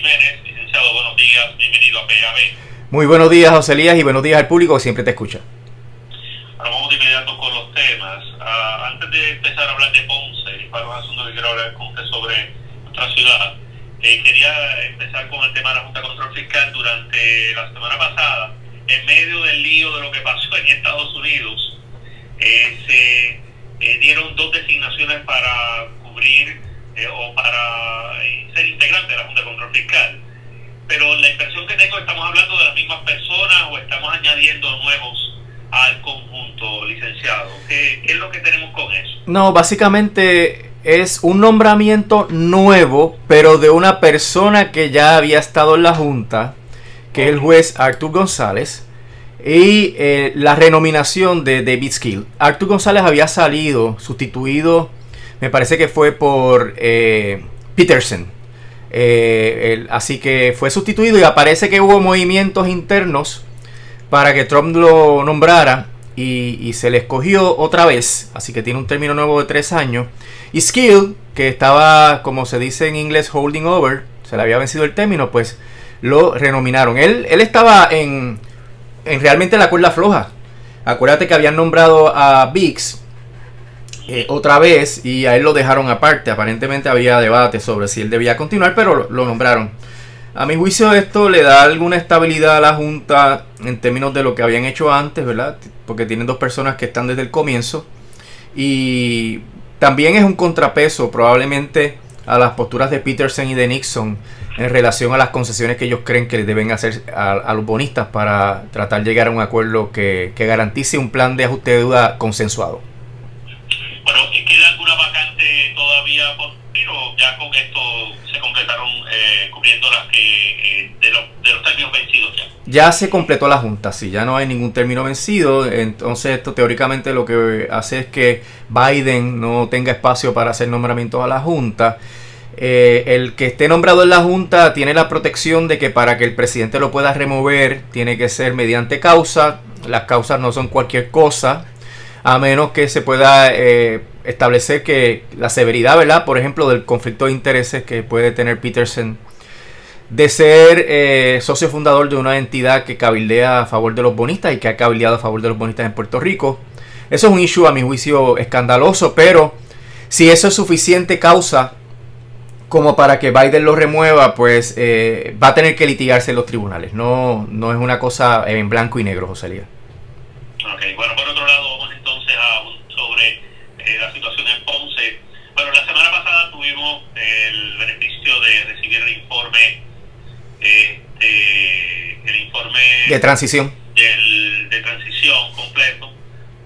Jiménez. Licenciado, buenos días, bienvenido a PAB. Muy buenos días, José Elías, y buenos días al público que siempre te escucha. Ahora vamos de inmediato con los temas. Antes de empezar a hablar de Ponce, para un asunto que quiero hablar con usted sobre nuestra ciudad, quería empezar con el tema de la Junta de Control Fiscal. Durante la semana pasada, en medio del lío de lo que pasó en Estados Unidos, se dieron 2 designaciones para cubrir o para ser integrante de la Junta de Control Fiscal. Pero la impresión que tengo, ¿estamos hablando de las mismas personas o estamos añadiendo nuevos al conjunto, licenciado? ¿Qué es lo que tenemos con eso? No, básicamente es un nombramiento nuevo, pero de una persona que ya había estado en la Junta, que es el juez Arthur González, y la renominación de David Skill. Arthur González había salido, sustituido, me parece que fue por Peterson. Así que fue sustituido y parece que hubo movimientos internos para que Trump lo nombrara y se le escogió otra vez. Así que tiene un término nuevo de 3 años. Y Skill, que estaba, como se dice en inglés, holding over, se le había vencido el término, pues lo renominaron. Él estaba en realmente la cuerda floja. Acuérdate que habían nombrado a Biggs otra vez y a él lo dejaron aparte. Aparentemente había debate sobre si él debía continuar, pero lo nombraron. A mi juicio esto le da alguna estabilidad a la Junta en términos de lo que habían hecho antes, ¿verdad? Porque tienen 2 personas que están desde el comienzo. Y también es un contrapeso probablemente a las posturas de Peterson y de Nixon en relación a las concesiones que ellos creen que le deben hacer a los bonistas para tratar de llegar a un acuerdo que garantice un plan de ajuste de deuda consensuado. Bueno, ¿queda alguna vacante todavía por cumplir o ya con esto se completaron cubriendo las que de los términos vencidos ya? Ya se completó la Junta, sí, ya no hay ningún término vencido. Entonces esto teóricamente lo que hace es que Biden no tenga espacio para hacer nombramientos a la Junta. El que esté nombrado en la Junta tiene la protección de que para que el presidente lo pueda remover tiene que ser mediante causa. Las causas no son cualquier cosa, a menos que se pueda establecer que la severidad, ¿verdad? Por ejemplo, del conflicto de intereses que puede tener Peterson de ser socio fundador de una entidad que cabildea a favor de los bonistas y que ha cabildeado a favor de los bonistas en Puerto Rico. Eso es un issue a mi juicio escandaloso, pero si eso es suficiente causa como para que Biden lo remueva, pues va a tener que litigarse en los tribunales. No es una cosa en blanco y negro, José Elías. Ok, bueno, por otro lado, vamos entonces sobre la situación en Ponce. Bueno, la semana pasada tuvimos el beneficio de recibir el informe de transición de transición completo.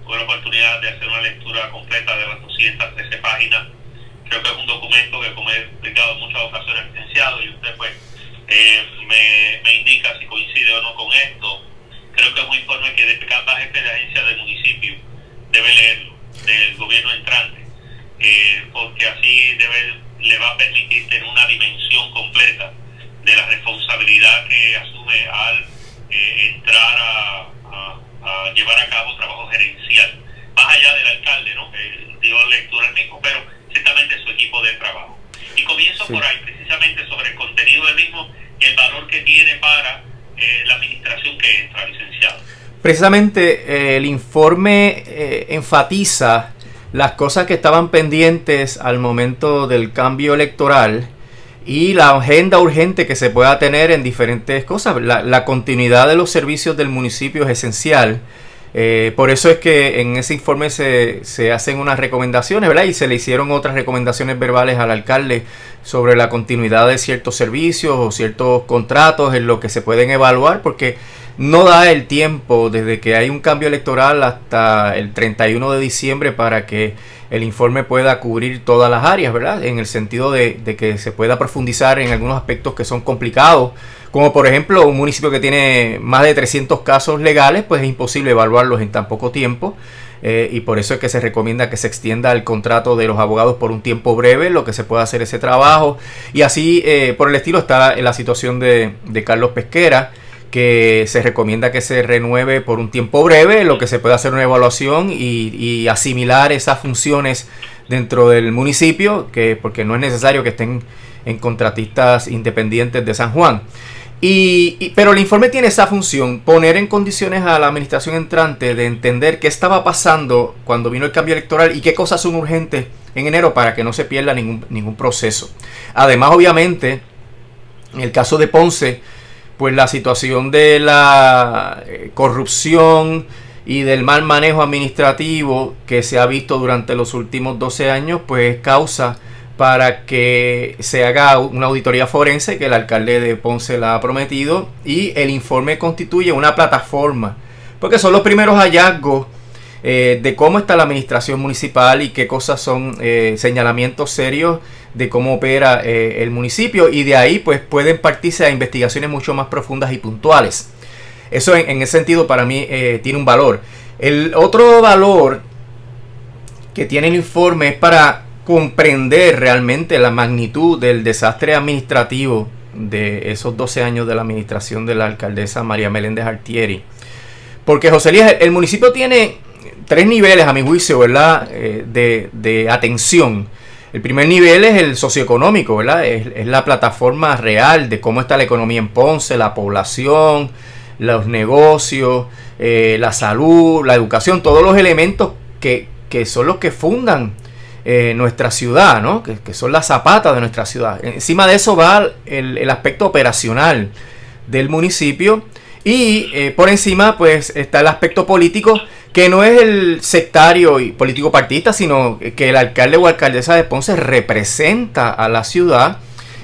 Tuve la oportunidad de hacer una lectura completa de las 213 páginas. Creo que es un documento que, como he explicado en muchas ocasiones, licenciado, y usted pues me indica si coincide o no con esto. Creo que es un informe que cada jefe de agencia del municipio debe leerlo, del gobierno entrante, porque así le va a permitir tener una dimensión completa de la responsabilidad que asume al entrar a llevar a cabo trabajo gerencial, más allá del alcalde, ¿no? Que dio lectura al mismo, pero ciertamente su equipo de trabajo. Y comienzo por ahí, precisamente sobre el contenido del mismo y el valor que tiene para la administración que entra, licenciado. Precisamente el informe enfatiza las cosas que estaban pendientes al momento del cambio electoral y la agenda urgente que se pueda tener en diferentes cosas. La continuidad de los servicios del municipio es esencial. Por eso es que en ese informe se hacen unas recomendaciones, ¿verdad? Y se le hicieron otras recomendaciones verbales al alcalde sobre la continuidad de ciertos servicios o ciertos contratos en lo que se pueden evaluar, porque no da el tiempo desde que hay un cambio electoral hasta el 31 de diciembre para que el informe pueda cubrir todas las áreas, ¿verdad? En el sentido de que se pueda profundizar en algunos aspectos que son complicados, como por ejemplo un municipio que tiene más de 300 casos legales, pues es imposible evaluarlos en tan poco tiempo. Y por eso es que se recomienda que se extienda el contrato de los abogados por un tiempo breve, lo que se pueda hacer ese trabajo. Y así por el estilo está la situación de Carlos Pesquera, que se recomienda que se renueve por un tiempo breve, lo que se puede hacer una evaluación y asimilar esas funciones dentro del municipio, porque no es necesario que estén en Contratistas Independientes de San Juan. Pero el informe tiene esa función, poner en condiciones a la administración entrante de entender qué estaba pasando cuando vino el cambio electoral y qué cosas son urgentes en enero para que no se pierda ningún proceso. Además, obviamente, en el caso de Ponce, pues la situación de la corrupción y del mal manejo administrativo que se ha visto durante los últimos 12 años, pues causa para que se haga una auditoría forense, que el alcalde de Ponce la ha prometido, y el informe constituye una plataforma, porque son los primeros hallazgos de cómo está la administración municipal y qué cosas son señalamientos serios de cómo opera el municipio, y de ahí pues pueden partirse a investigaciones mucho más profundas y puntuales. Eso en ese sentido para mí tiene un valor. El otro valor que tiene el informe es para comprender realmente la magnitud del desastre administrativo de esos 12 años de la administración de la alcaldesa María Meléndez Altieri. Porque, José Elías, el municipio tiene 3 niveles, a mi juicio, ¿verdad?, de atención. El primer nivel es el socioeconómico, ¿verdad? Es la plataforma real de cómo está la economía en Ponce, la población, los negocios, la salud, la educación, todos los elementos que son los que fundan nuestra ciudad, ¿no? Que son las zapatas de nuestra ciudad. Encima de eso va el aspecto operacional del municipio, y por encima pues está el aspecto político, que no es el sectario y político partidista, sino que el alcalde o alcaldesa de Ponce representa a la ciudad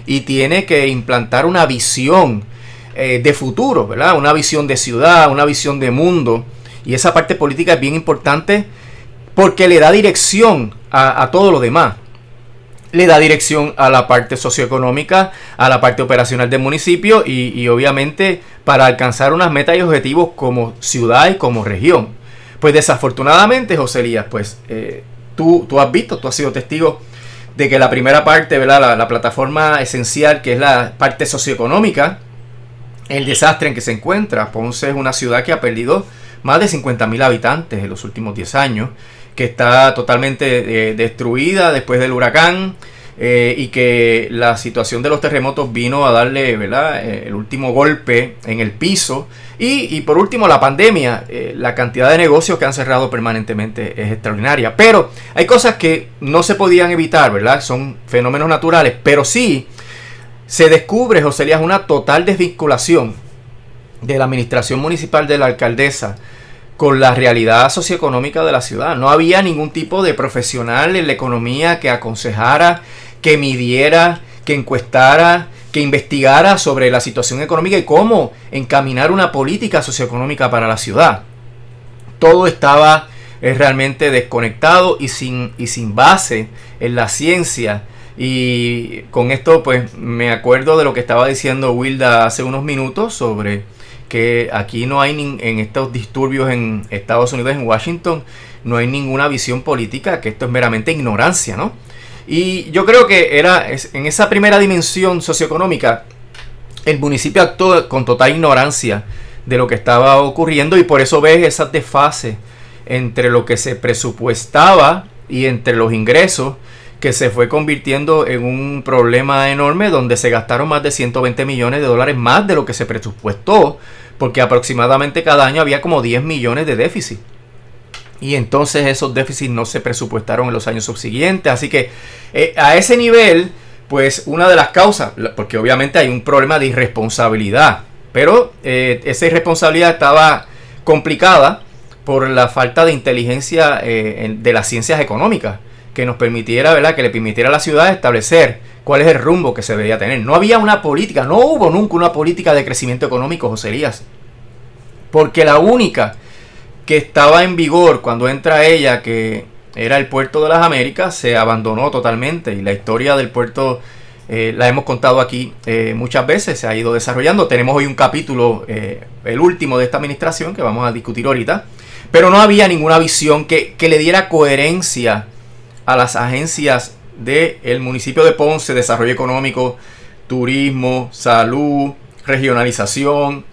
y tiene que implantar una visión de futuro, ¿verdad? Una visión de ciudad, una visión de mundo, y esa parte política es bien importante porque le da dirección a todo lo demás. Le da dirección a la parte socioeconómica, a la parte operacional del municipio y obviamente para alcanzar unas metas y objetivos como ciudad y como región. Pues desafortunadamente, José Elías, pues tú has visto, tú has sido testigo de que la primera parte, ¿verdad?, la plataforma esencial, que es la parte socioeconómica, el desastre en que se encuentra. Ponce es una ciudad que ha perdido más de 50,000 habitantes en los últimos 10 años, que está totalmente destruida después del huracán, y que la situación de los terremotos vino a darle, ¿verdad?, el último golpe en el piso, y por último la pandemia. La cantidad de negocios que han cerrado permanentemente es extraordinaria, pero hay cosas que no se podían evitar, ¿verdad? Son fenómenos naturales, pero sí se descubre, José Elías, una total desvinculación de la administración municipal de la alcaldesa con la realidad socioeconómica de la ciudad. No había ningún tipo de profesional en la economía que aconsejara, que midiera, que encuestara, que investigara sobre la situación económica y cómo encaminar una política socioeconómica para la ciudad. Todo estaba realmente desconectado y sin base en la ciencia. Y con esto pues me acuerdo de lo que estaba diciendo Wilda hace unos minutos sobre que aquí no hay en estos disturbios en Estados Unidos, en Washington, no hay ninguna visión política, que esto es meramente ignorancia, ¿no? Y yo creo que en esa primera dimensión socioeconómica, el municipio actuó con total ignorancia de lo que estaba ocurriendo, y por eso ves esas desfases entre lo que se presupuestaba y entre los ingresos, que se fue convirtiendo en un problema enorme, donde se gastaron más de 120 millones de dólares más de lo que se presupuestó, porque aproximadamente cada año había como 10 millones de déficit. Y entonces esos déficits no se presupuestaron en los años subsiguientes. Así que a ese nivel, pues una de las causas, porque obviamente hay un problema de irresponsabilidad, pero esa irresponsabilidad estaba complicada por la falta de inteligencia de las ciencias económicas, que nos permitiera, ¿verdad?, que le permitiera a la ciudad establecer cuál es el rumbo que se debía tener. No había una política, no hubo nunca una política de crecimiento económico, José Elías, porque la única que estaba en vigor cuando entra ella, que era el Puerto de las Américas, se abandonó totalmente, y la historia del puerto la hemos contado aquí muchas veces, se ha ido desarrollando. Tenemos hoy un capítulo, el último de esta administración, que vamos a discutir ahorita, pero no había ninguna visión que le diera coherencia a las agencias del municipio de Ponce: desarrollo económico, turismo, salud, regionalización,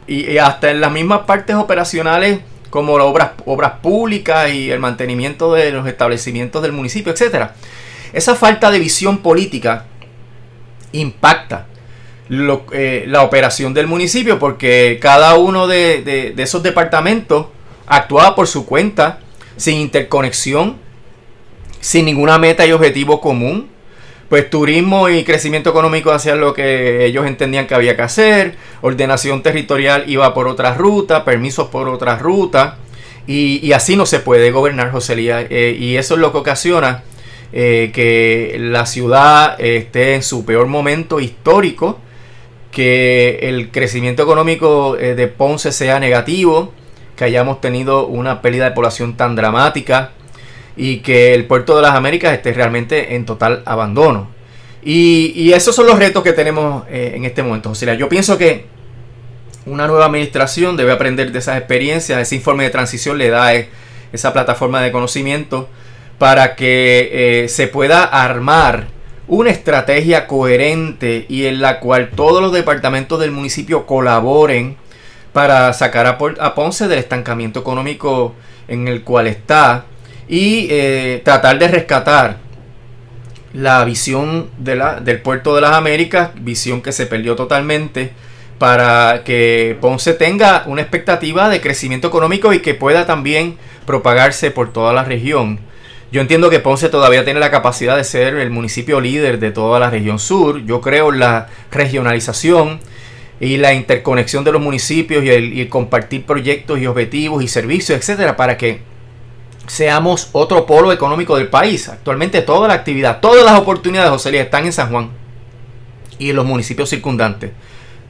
y hasta en las mismas partes operacionales como las obras públicas y el mantenimiento de los establecimientos del municipio, etcétera. Esa falta de visión política impacta la operación del municipio, porque cada uno de esos departamentos actuaba por su cuenta, sin interconexión, sin ninguna meta y objetivo común. Pues turismo y crecimiento económico hacían lo que ellos entendían que había que hacer, ordenación territorial iba por otra ruta, permisos por otra ruta, y así no se puede gobernar, José Elías, y eso es lo que ocasiona que la ciudad esté en su peor momento histórico, que el crecimiento económico de Ponce sea negativo, que hayamos tenido una pérdida de población tan dramática y que el puerto de las Américas esté realmente en total abandono. Y esos son los retos que tenemos en este momento, José. Yo pienso que una nueva administración debe aprender de esas experiencias. Ese informe de transición le da esa plataforma de conocimiento para que se pueda armar una estrategia coherente y en la cual todos los departamentos del municipio colaboren para sacar a Ponce del estancamiento económico en el cual está, y tratar de rescatar la visión del puerto de las Américas, visión que se perdió totalmente, para que Ponce tenga una expectativa de crecimiento económico y que pueda también propagarse por toda la región. Yo entiendo que Ponce todavía tiene la capacidad de ser el municipio líder de toda la región sur. Yo creo en la regionalización y la interconexión de los municipios y el compartir proyectos y objetivos y servicios, etcétera, para que seamos otro polo económico del país. Actualmente toda la actividad, todas las oportunidades, José Luis, están en San Juan y en los municipios circundantes.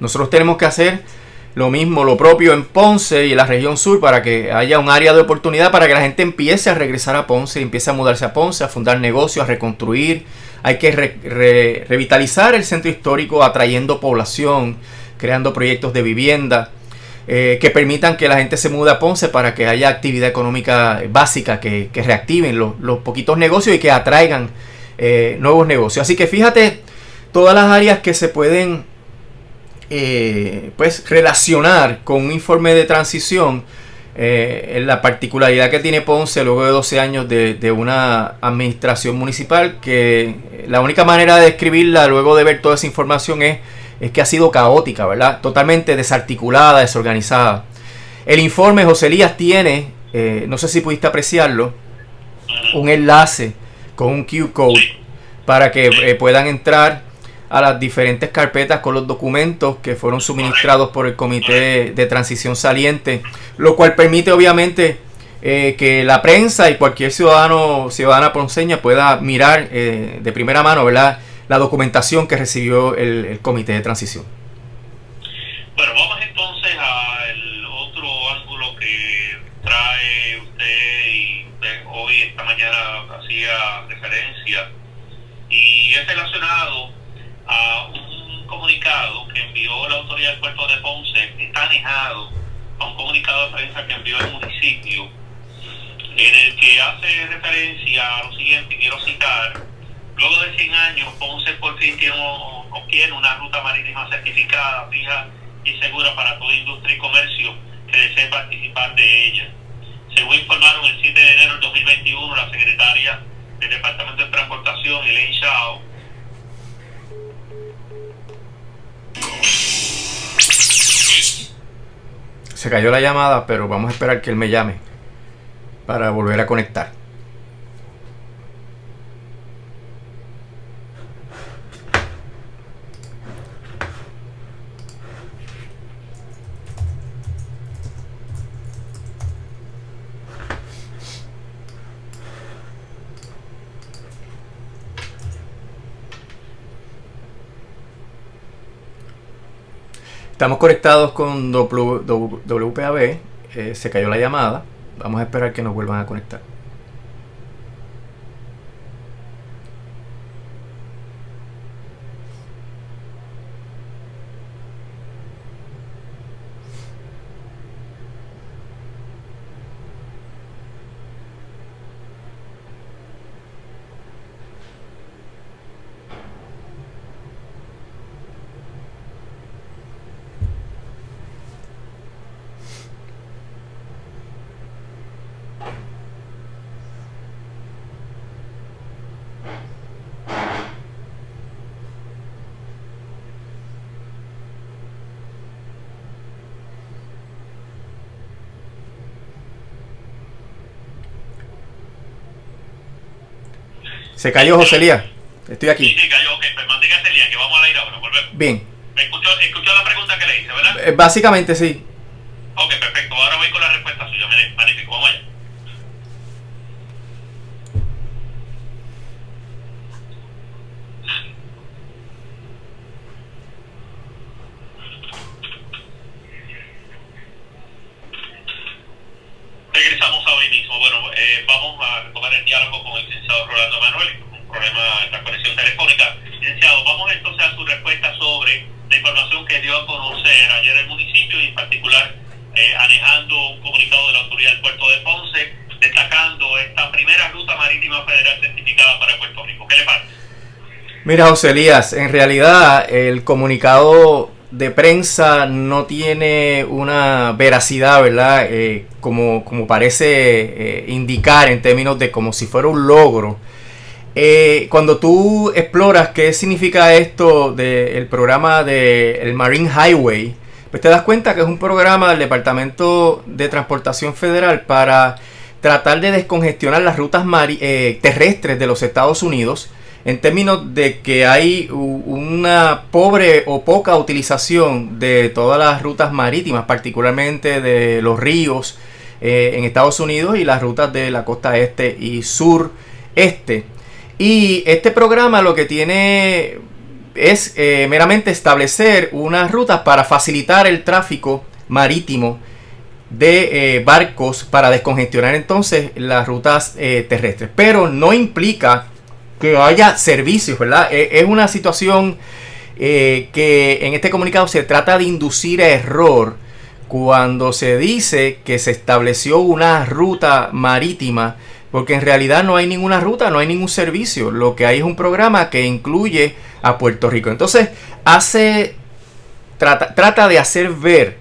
Nosotros tenemos que hacer lo mismo, lo propio en Ponce y en la región sur, para que haya un área de oportunidad para que la gente empiece a regresar a Ponce, empiece a mudarse a Ponce, a fundar negocios, a reconstruir. Hay que revitalizar el centro histórico, atrayendo población, creando proyectos de vivienda que permitan que la gente se mude a Ponce, para que haya actividad económica básica, que reactiven los poquitos negocios y que atraigan nuevos negocios. Así que fíjate todas las áreas que se pueden pues relacionar con un informe de transición, la particularidad que tiene Ponce luego de 12 años de una administración municipal, que la única manera de describirla luego de ver toda esa información es que ha sido caótica, ¿verdad? Totalmente desarticulada, desorganizada. El informe, José Elías, tiene, no sé si pudiste apreciarlo, un enlace con un QR-code para que puedan entrar a las diferentes carpetas con los documentos que fueron suministrados por el Comité de Transición Saliente, lo cual permite obviamente que la prensa y cualquier ciudadana ponceña pueda mirar de primera mano, ¿verdad?, la documentación que recibió el Comité de Transición. Bueno, vamos entonces al otro ángulo que trae usted y hoy, esta mañana, hacía referencia, y es relacionado a un comunicado que envió la autoridad del puerto de Ponce, que está anejado a un comunicado de prensa que envió el municipio, en el que hace referencia a lo siguiente. Quiero citar: luego de 100 años, Ponce por fin obtiene una ruta marítima certificada, fija y segura para toda industria y comercio que desee participar de ella. Según informaron el 7 de enero del 2021 la secretaria del Departamento de Transportación, Elaine Shaw, se cayó la llamada, pero vamos a esperar que él me llame para volver a conectar. Estamos conectados con WPAB, se cayó la llamada, vamos a esperar que nos vuelvan a conectar. Se cayó José Elías. Estoy aquí. Sí, cayó. Ok, pues manténgase el día, que vamos al aire ahora. Volvemos. Bien. Escuchó la pregunta que le hice, ¿verdad? Básicamente sí. Ok, perfecto. Ahora voy con la respuesta suya. Magnífico. Vamos allá. Regresamos a hoy mismo. Bueno, vamos a retomar el diálogo con el licenciado Rolando Manuel, un problema en la conexión telefónica. Licenciado, vamos entonces a su respuesta sobre la información que dio a conocer ayer el municipio y en particular anejando un comunicado de la autoridad del puerto de Ponce, destacando esta primera ruta marítima federal certificada para Puerto Rico. ¿Qué le parece? Mira, José Elías, en realidad el comunicado de prensa no tiene una veracidad, ¿verdad? Como parece indicar en términos de como si fuera un logro. Cuando tú exploras qué significa esto del programa del Marine Highway, pues te das cuenta que es un programa del Departamento de Transportación Federal para tratar de descongestionar las rutas terrestres de los Estados Unidos, en términos de que hay una pobre o poca utilización de todas las rutas marítimas, particularmente de los ríos en Estados Unidos y las rutas de la costa este y sureste. Y este programa lo que tiene es meramente establecer unas rutas para facilitar el tráfico marítimo de barcos para descongestionar entonces las rutas terrestres. Pero no implica que haya servicios, ¿verdad? Es una situación que en este comunicado se trata de inducir a error cuando se dice que se estableció una ruta marítima, porque en realidad no hay ninguna ruta, no hay ningún servicio. Lo que hay es un programa que incluye a Puerto Rico. Entonces trata de hacer ver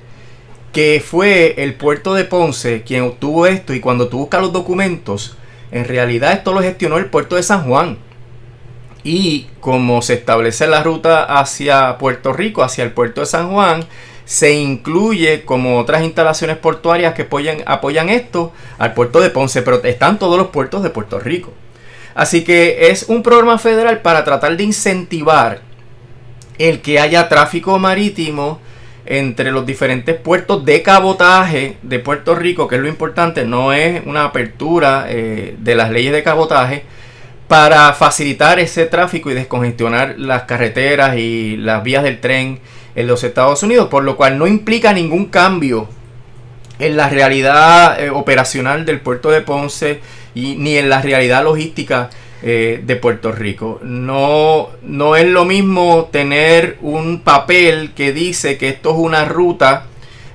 que fue el puerto de Ponce quien obtuvo esto, y cuando tú buscas los documentos, en realidad esto lo gestionó el puerto de San Juan. Y como se establece la ruta hacia Puerto Rico, hacia el puerto de San Juan, se incluye como otras instalaciones portuarias que apoyan esto al puerto de Ponce, pero están todos los puertos de Puerto Rico. Así que es un programa federal para tratar de incentivar el que haya tráfico marítimo entre los diferentes puertos de cabotaje de Puerto Rico, que es lo importante, no es una apertura de las leyes de cabotaje, para facilitar ese tráfico y descongestionar las carreteras y las vías del tren en los Estados Unidos, por lo cual no implica ningún cambio en la realidad operacional del puerto de Ponce ni en la realidad logística de Puerto Rico. No es lo mismo tener un papel que dice que esto es una ruta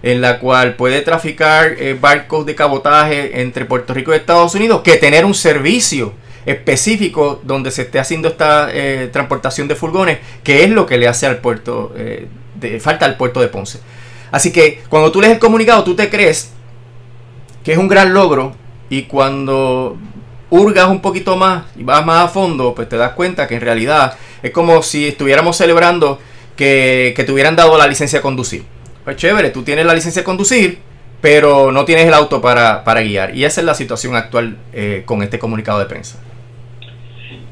en la cual puede traficar barcos de cabotaje entre Puerto Rico y Estados Unidos, que tener un servicio específico donde se esté haciendo esta transportación de furgones, que es lo que le hace al puerto falta al puerto de Ponce. Así que cuando tú lees el comunicado, tú te crees que es un gran logro, y cuando hurgas un poquito más y vas más a fondo, pues te das cuenta que en realidad es como si estuviéramos celebrando que te hubieran dado la licencia de conducir. Pues chévere, tú tienes la licencia de conducir, pero no tienes el auto para guiar. Y esa es la situación actual con este comunicado de prensa.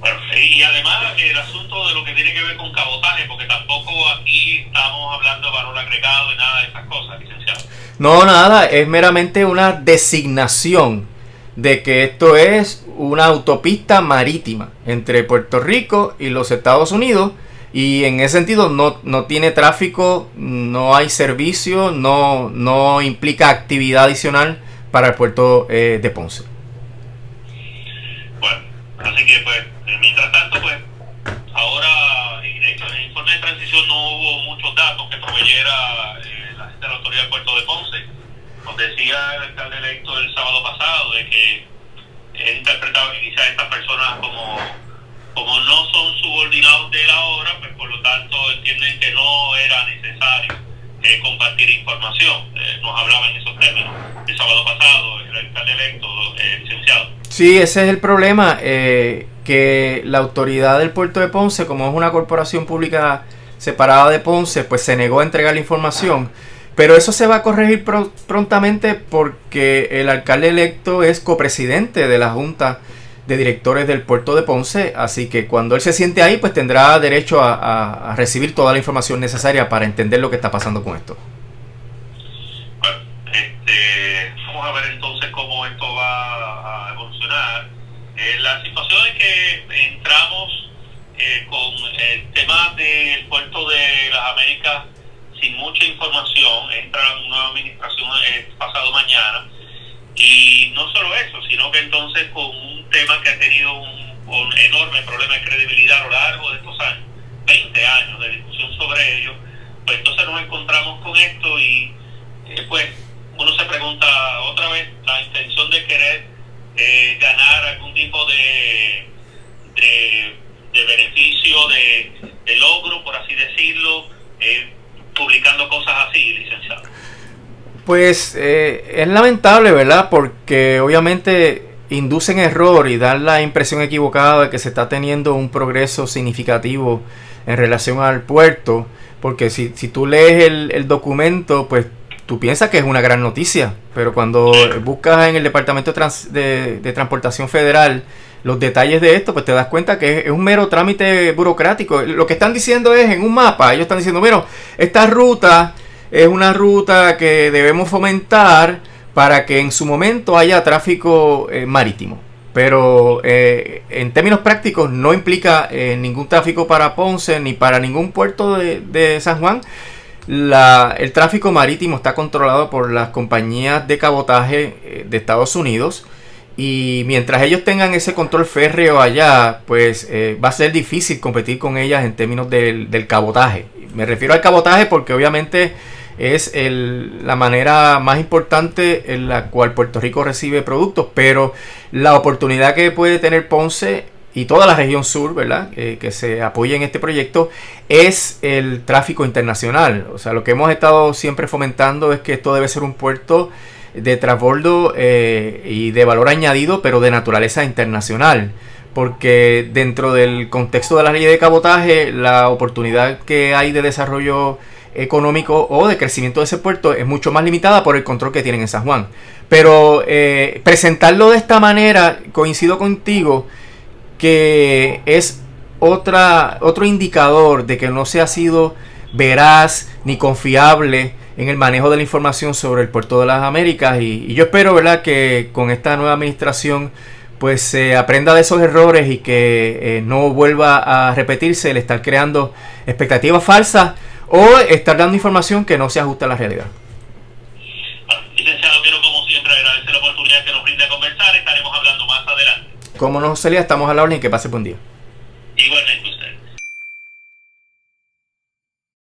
Bueno, y además el asunto de lo que tiene que ver con cabotaje, porque tampoco aquí estamos hablando de valor agregado y nada de esas cosas, licenciado. No, nada, es meramente una designación de que esto es una autopista marítima entre Puerto Rico y los Estados Unidos, y en ese sentido no tiene tráfico, no hay servicio, no implica actividad adicional para el puerto de Ponce. Bueno, así que pues mientras tanto, pues ahora, y de hecho en el informe de transición no hubo muchos datos que proveyera la gente de la autoridad del puerto de Ponce. Nos decía el alcalde electo el sábado pasado de que él interpretaba que quizás estas personas como no son subordinados de la obra, pues por lo tanto entienden que no era necesario compartir información. Nos hablaba en esos términos el sábado pasado el alcalde electo, licenciado. Sí, ese es el problema, que la autoridad del puerto de Ponce, como es una corporación pública separada de Ponce, pues se negó a entregar la información. Pero eso se va a corregir prontamente, porque el alcalde electo es copresidente de la Junta de directores del puerto de Ponce, así que cuando él se siente ahí, pues tendrá derecho a recibir toda la información necesaria para entender lo que está pasando con esto. Bueno, vamos a ver entonces cómo esto va a evolucionar. La situación es que entramos con el tema del puerto de las Américas sin mucha información. Entra una nueva administración pasado mañana, y no solo eso, sino que entonces con un tema que ha tenido un enorme problema de credibilidad a lo largo de estos años, 20 años de discusión sobre ello, pues entonces nos encontramos con esto y pues uno se pregunta otra vez la intención de querer ganar algún tipo de beneficio, de logro, por así decirlo, publicando cosas así, licenciado. Pues es lamentable, ¿verdad? Porque obviamente inducen error y dan la impresión equivocada de que se está teniendo un progreso significativo en relación al puerto, porque si tú lees el documento, pues tú piensas que es una gran noticia, pero cuando buscas en el Departamento de Transportación Federal los detalles de esto, pues te das cuenta que es un mero trámite burocrático. Lo que están diciendo es, en un mapa, ellos están diciendo, mira, esta ruta es una ruta que debemos fomentar para que en su momento haya tráfico marítimo. Pero en términos prácticos no implica ningún tráfico para Ponce ni para ningún puerto de San Juan. El tráfico marítimo está controlado por las compañías de cabotaje de Estados Unidos, y mientras ellos tengan ese control férreo allá, pues va a ser difícil competir con ellas en términos del cabotaje. Me refiero al cabotaje porque obviamente es la manera más importante en la cual Puerto Rico recibe productos, pero la oportunidad que puede tener Ponce y toda la región sur, ¿verdad? Que se apoye en este proyecto, es el tráfico internacional. O sea, lo que hemos estado siempre fomentando es que esto debe ser un puerto de transbordo y de valor añadido, pero de naturaleza internacional, porque dentro del contexto de la ley de cabotaje, la oportunidad que hay de desarrollo económico o de crecimiento de ese puerto es mucho más limitada por el control que tienen en San Juan. Pero presentarlo de esta manera, coincido contigo, que es otro indicador de que no se ha sido veraz ni confiable en el manejo de la información sobre el puerto de las Américas, y yo espero, ¿verdad?, que con esta nueva administración pues se aprenda de esos errores y que no vuelva a repetirse el estar creando expectativas falsas o estar dando información que no se ajusta a la realidad. Licenciado, quiero como siempre agradecer la oportunidad que nos brinda a conversar. Estaremos hablando más adelante. Como no, Celia, estamos a la orden y que pase buen día.